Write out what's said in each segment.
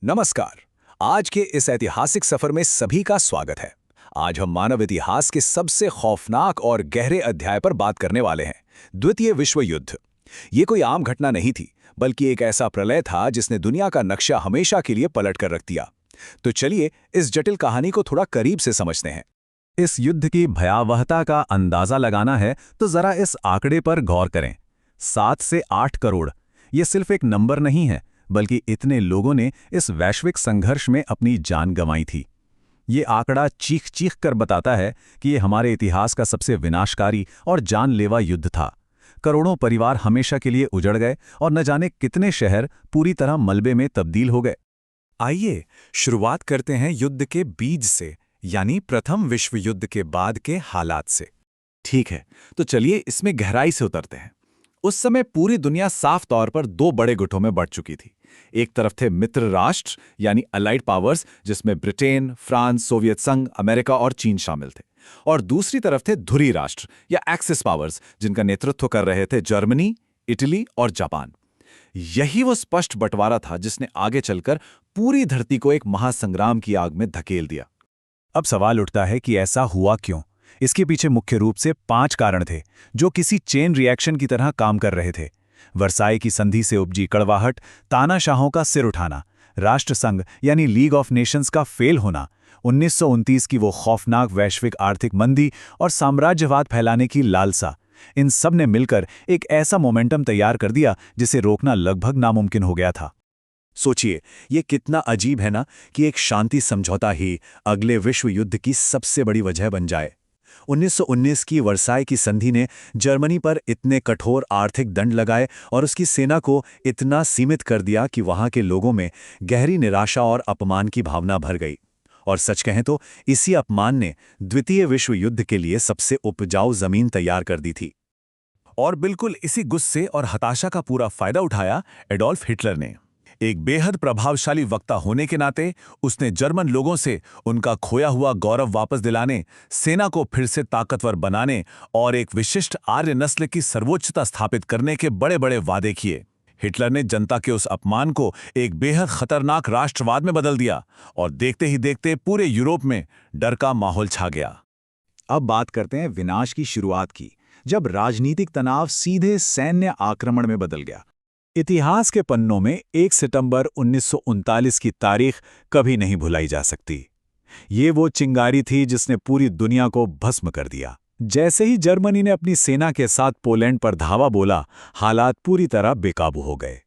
नमस्कार। आज के इस ऐतिहासिक सफर में सभी का स्वागत है। आज हम मानव इतिहास के सबसे खौफनाक और गहरे अध्याय पर बात करने वाले हैं, द्वितीय विश्व युद्ध। ये कोई आम घटना नहीं थी, बल्कि एक ऐसा प्रलय था जिसने दुनिया का नक्शा हमेशा के लिए पलट कर रख दिया। तो चलिए इस जटिल कहानी को थोड़ा करीब से समझते हैं। इस युद्ध की भयावहता का अंदाजा लगाना है तो जरा इस आंकड़े पर गौर करें। 7 से 8 करोड़, ये सिर्फ एक नंबर नहीं है, बल्कि इतने लोगों ने इस वैश्विक संघर्ष में अपनी जान गंवाई थी। ये आंकड़ा चीख चीख कर बताता है कि ये हमारे इतिहास का सबसे विनाशकारी और जानलेवा युद्ध था। करोड़ों परिवार हमेशा के लिए उजड़ गए और न जाने कितने शहर पूरी तरह मलबे में तब्दील हो गए। आइए शुरुआत करते हैं युद्ध के बीज से, यानी प्रथम विश्व युद्ध के बाद के हालात से। ठीक है, तो चलिए इसमें गहराई से उतरते हैं। उस समय पूरी दुनिया साफ तौर पर दो बड़े गुटों में बढ़ चुकी थी। एक तरफ थे मित्र राष्ट्र यानी अलाइड पावर्स, जिसमें ब्रिटेन, फ्रांस, सोवियत संघ, अमेरिका और चीन शामिल थे। और दूसरी तरफ थे धुरी राष्ट्र या एक्सिस पावर्स, जिनका नेतृत्व कर रहे थे जर्मनी, इटली और जापान। यही वो स्पष्ट बंटवारा था जिसने आगे चलकर पूरी धरती को एक महासंग्राम की आग में धकेल दिया। अब सवाल उठता है कि ऐसा हुआ क्यों। इसके पीछे मुख्य रूप से 5 कारण थे, जो किसी चेन रिएक्शन की तरह काम कर रहे थे। वर्साई की संधि से उपजी कड़वाहट, तानाशाहों का सिर उठाना, राष्ट्रसंघ यानी लीग ऑफ नेशंस का फेल होना, 1929 की वो खौफनाक वैश्विक आर्थिक मंदी और साम्राज्यवाद फैलाने की लालसा, इन सब ने मिलकर एक ऐसा मोमेंटम तैयार कर दिया जिसे रोकना लगभग नामुमकिन हो गया था। सोचिए, ये कितना अजीब है ना कि एक शांति समझौता ही अगले विश्व युद्ध की सबसे बड़ी वजह बन जाए। 1919 की वर्साई की संधि ने जर्मनी पर इतने कठोर आर्थिक दंड लगाए और उसकी सेना को इतना सीमित कर दिया कि वहां के लोगों में गहरी निराशा और अपमान की भावना भर गई। और सच कहें तो इसी अपमान ने द्वितीय विश्व युद्ध के लिए सबसे उपजाऊ जमीन तैयार कर दी थी। और बिल्कुल इसी गुस्से और हताशा का पूरा फायदा उठाया एडोल्फ हिटलर ने। एक बेहद प्रभावशाली वक्ता होने के नाते उसने जर्मन लोगों से उनका खोया हुआ गौरव वापस दिलाने, सेना को फिर से ताकतवर बनाने और एक विशिष्ट आर्य नस्ल की सर्वोच्चता स्थापित करने के बड़े बड़े वादे किए। हिटलर ने जनता के उस अपमान को एक बेहद खतरनाक राष्ट्रवाद में बदल दिया और देखते ही देखते पूरे यूरोप में डर का माहौल छा गया। अब बात करते हैं विनाश की शुरुआत की, जब राजनीतिक तनाव सीधे सैन्य आक्रमण में बदल गया। इतिहास के पन्नों में 1 सितंबर 1939 की तारीख कभी नहीं भुलाई जा सकती। ये वो चिंगारी थी जिसने पूरी दुनिया को भस्म कर दिया। जैसे ही जर्मनी ने अपनी सेना के साथ पोलैंड पर धावा बोला, हालात पूरी तरह बेकाबू हो गए।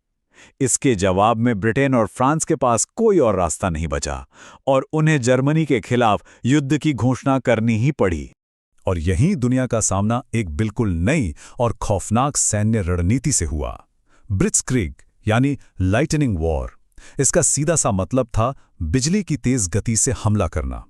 इसके जवाब में ब्रिटेन और फ्रांस के पास कोई और रास्ता नहीं बचा और उन्हें जर्मनी के खिलाफ युद्ध की घोषणा करनी ही पड़ी। और यहीं दुनिया का सामना एक बिल्कुल नई और खौफनाक सैन्य रणनीति से हुआ, ब्लिट्जक्रीग यानी लाइटनिंग वॉर। इसका सीधा सा मतलब था बिजली की तेज गति से हमला करना।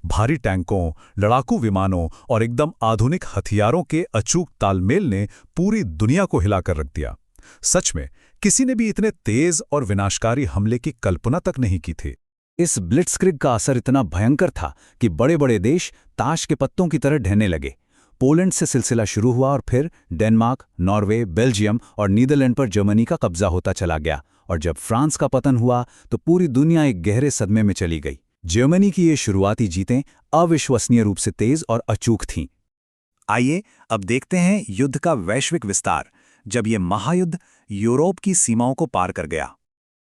भारी टैंकों, लड़ाकू विमानों और एकदम आधुनिक हथियारों के अचूक तालमेल ने पूरी दुनिया को हिलाकर रख दिया। सच में किसी ने भी इतने तेज और विनाशकारी हमले की कल्पना तक नहीं की थी। इस ब्लिट्जक्रीग का असर इतना भयंकर था कि बड़े बड़े देश ताश के पत्तों की तरह ढहने लगे। पोलैंड से सिलसिला शुरू हुआ और फिर डेनमार्क, नॉर्वे, बेल्जियम और नीदरलैंड पर जर्मनी का कब्जा होता चला गया। और जब फ्रांस का पतन हुआ तो पूरी दुनिया एक गहरे सदमे में चली गई। जर्मनी की ये शुरुआती जीतें अविश्वसनीय रूप से तेज और अचूक थीं। आइए अब देखते हैं युद्ध का वैश्विक विस्तार, जब ये महायुद्ध यूरोप की सीमाओं को पार कर गया।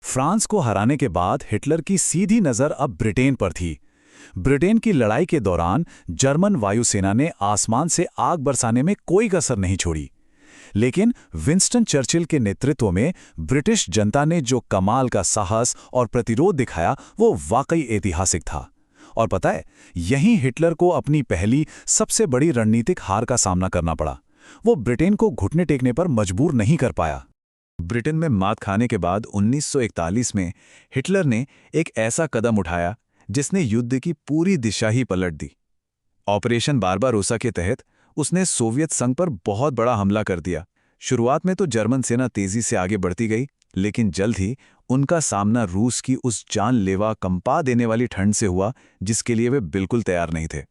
फ्रांस को हराने के बाद हिटलर की सीधी नज़र अब ब्रिटेन पर थी। ब्रिटेन की लड़ाई के दौरान जर्मन वायुसेना ने आसमान से आग बरसाने में कोई कसर नहीं छोड़ी। लेकिन विंस्टन चर्चिल के नेतृत्व में ब्रिटिश जनता ने जो कमाल का साहस और प्रतिरोध दिखाया, वो वाकई ऐतिहासिक था। और पता है, यहीं हिटलर को अपनी पहली सबसे बड़ी रणनीतिक हार का सामना करना पड़ा। वो ब्रिटेन को घुटने टेकने पर मजबूर नहीं कर पाया। ब्रिटेन में मात खाने के बाद 1941 में हिटलर ने एक ऐसा कदम उठाया जिसने युद्ध की पूरी दिशा ही पलट दी। ऑपरेशन बारबारोसा के तहत उसने सोवियत संघ पर बहुत बड़ा हमला कर दिया। शुरुआत में तो जर्मन सेना तेजी से आगे बढ़ती गई, लेकिन जल्द ही उनका सामना रूस की उस जानलेवा, कंपा देने वाली ठंड से हुआ जिसके लिए वे बिल्कुल तैयार नहीं थे।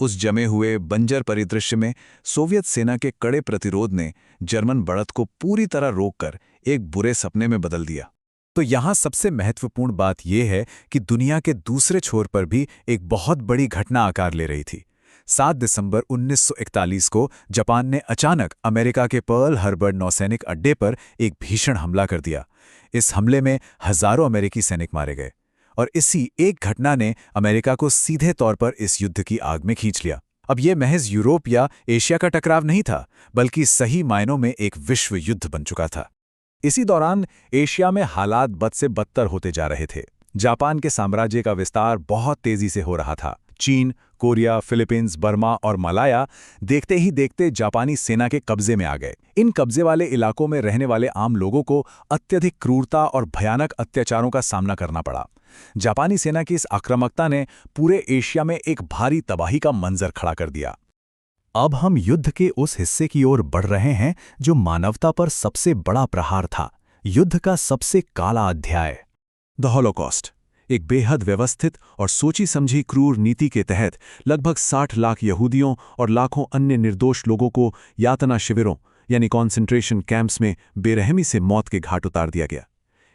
उस जमे हुए बंजर परिदृश्य में सोवियत सेना के कड़े प्रतिरोध ने जर्मन बढ़त को पूरी तरह रोककर एक बुरे सपने में बदल दिया। तो यहाँ सबसे महत्वपूर्ण बात यह है कि दुनिया के दूसरे छोर पर भी एक बहुत बड़ी घटना आकार ले रही थी। 7 दिसंबर 1941 को जापान ने अचानक अमेरिका के पर्ल हार्बर नौसैनिक अड्डे पर एक भीषण हमला कर दिया। इस हमले में हजारों अमेरिकी सैनिक मारे गए और इसी एक घटना ने अमेरिका को सीधे तौर पर इस युद्ध की आग में खींच लिया। अब यह महज यूरोप या एशिया का टकराव नहीं था, बल्कि सही मायनों में एक विश्व युद्ध बन चुका था। इसी दौरान एशिया में हालात बद से बदतर होते जा रहे थे। जापान के साम्राज्य का विस्तार बहुत तेजी से हो रहा था। चीन, कोरिया, फिलीपींस, बर्मा और मलाया देखते ही देखते जापानी सेना के कब्जे में आ गए। इन कब्जे वाले इलाकों में रहने वाले आम लोगों को अत्यधिक क्रूरता और भयानक अत्याचारों का सामना करना पड़ा। जापानी सेना की इस आक्रामकता ने पूरे एशिया में एक भारी तबाही का मंजर खड़ा कर दिया। अब हम युद्ध के उस हिस्से की ओर बढ़ रहे हैं जो मानवता पर सबसे बड़ा प्रहार था, युद्ध का सबसे काला अध्याय, द हॉलोकॉस्ट। एक बेहद व्यवस्थित और सोची समझी क्रूर नीति के तहत लगभग 60 लाख यहूदियों और लाखों अन्य निर्दोष लोगों को यातना शिविरों यानी कॉन्सेंट्रेशन कैंप्स में बेरहमी से मौत के घाट उतार दिया गया।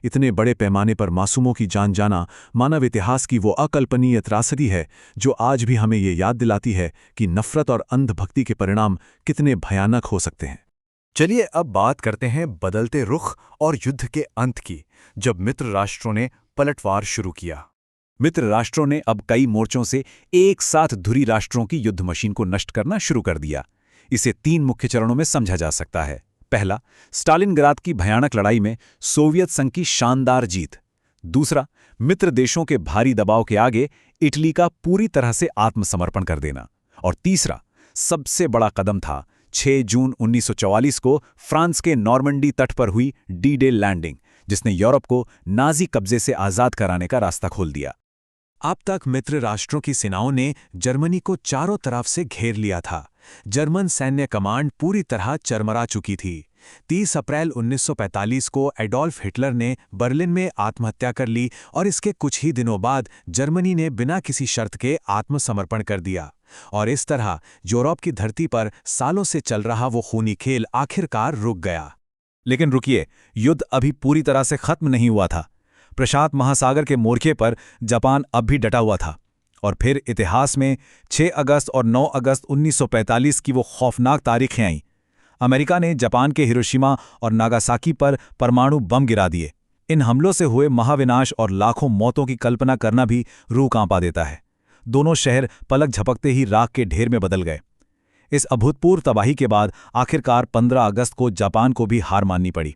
इतने बड़े पैमाने पर मासूमों की जान जाना मानव इतिहास की वो अकल्पनीय त्रासदी है जो आज भी हमें ये याद दिलाती है कि नफरत और अंधभक्ति के परिणाम कितने भयानक हो सकते हैं। चलिए अब बात करते हैं बदलते रुख और युद्ध के अंत की, जब मित्र राष्ट्रों ने पलटवार शुरू किया। मित्र राष्ट्रों ने अब कई मोर्चों से एक साथ धुरी राष्ट्रों की युद्ध मशीन को नष्ट करना शुरू कर दिया। इसे 3 मुख्य चरणों में समझा जा सकता है। पहला, स्टालिनग्राद की भयानक लड़ाई में सोवियत संघ की शानदार जीत। दूसरा, मित्र देशों के भारी दबाव के आगे इटली का पूरी तरह से आत्मसमर्पण कर देना। और तीसरा, सबसे बड़ा कदम था 6 जून 1944 को फ्रांस के नॉर्मंडी तट पर हुई डी-डे लैंडिंग, जिसने यूरोप को नाजी कब्जे से आजाद कराने का रास्ता खोल दिया। अब तक मित्र राष्ट्रों की सेनाओं ने जर्मनी को चारों तरफ से घेर लिया था। जर्मन सैन्य कमांड पूरी तरह चरमरा चुकी थी। 30 अप्रैल 1945 को एडोल्फ हिटलर ने बर्लिन में आत्महत्या कर ली और इसके कुछ ही दिनों बाद जर्मनी ने बिना किसी शर्त के आत्मसमर्पण कर दिया। और इस तरह यूरोप की धरती पर सालों से चल रहा वो खूनी खेल आखिरकार रुक गया। लेकिन रुकिए, युद्ध अभी पूरी तरह से खत्म नहीं हुआ था। प्रशांत महासागर के मोर्चे पर जापान अब भी डटा हुआ था। और फिर इतिहास में 6 अगस्त और 9 अगस्त 1945 की वो खौफनाक तारीखें आईं। अमेरिका ने जापान के हिरोशिमा और नागासाकी पर परमाणु बम गिरा दिए। इन हमलों से हुए महाविनाश और लाखों मौतों की कल्पना करना भी रूह कांपा देता है। दोनों शहर पलक झपकते ही राख के ढेर में बदल गए। इस अभूतपूर्व तबाही के बाद आखिरकार 15 अगस्त को जापान को भी हार माननी पड़ी।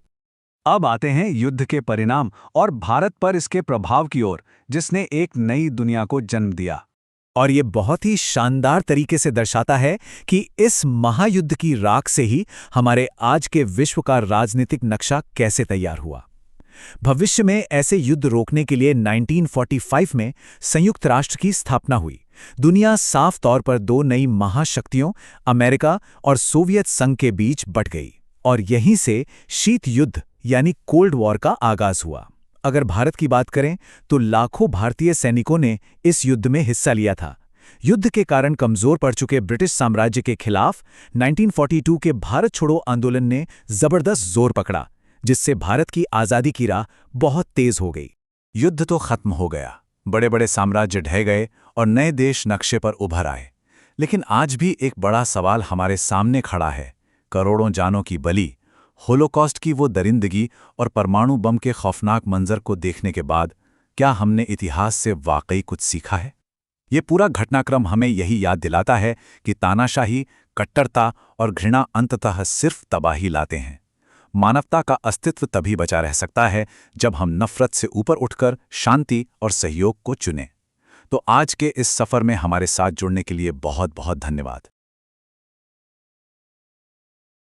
अब आते हैं युद्ध के परिणाम और भारत पर इसके प्रभाव की ओर, जिसने एक नई दुनिया को जन्म दिया। और ये बहुत ही शानदार तरीके से दर्शाता है कि इस महायुद्ध की राख से ही हमारे आज के विश्व का राजनीतिक नक्शा कैसे तैयार हुआ। भविष्य में ऐसे युद्ध रोकने के लिए 1945 में संयुक्त राष्ट्र की स्थापना हुई। दुनिया साफ तौर पर 2 नई महाशक्तियों अमेरिका और सोवियत संघ के बीच बंट गई और यहीं से शीत युद्ध यानी कोल्ड वॉर का आगाज हुआ। अगर भारत की बात करें तो लाखों भारतीय सैनिकों ने इस युद्ध में हिस्सा लिया था। युद्ध के कारण कमजोर पड़ चुके ब्रिटिश साम्राज्य के खिलाफ 1942 के भारत छोड़ो आंदोलन ने जबरदस्त जोर पकड़ा, जिससे भारत की आज़ादी की राह बहुत तेज हो गई। युद्ध तो खत्म हो गया, बड़े बड़े साम्राज्य ढह गए और नए देश नक्शे पर उभर आए। लेकिन आज भी एक बड़ा सवाल हमारे सामने खड़ा है। करोड़ों जानों की बलि, होलोकॉस्ट की वो दरिंदगी और परमाणु बम के खौफनाक मंजर को देखने के बाद क्या हमने इतिहास से वाकई कुछ सीखा है? ये पूरा घटनाक्रम हमें यही याद दिलाता है कि तानाशाही, कट्टरता और घृणा अंततः सिर्फ तबाही लाते हैं। मानवता का अस्तित्व तभी बचा रह सकता है जब हम नफरत से ऊपर उठकर शांति और सहयोग को चुनें। तो आज के इस सफर में हमारे साथ जुड़ने के लिए बहुत बहुत धन्यवाद।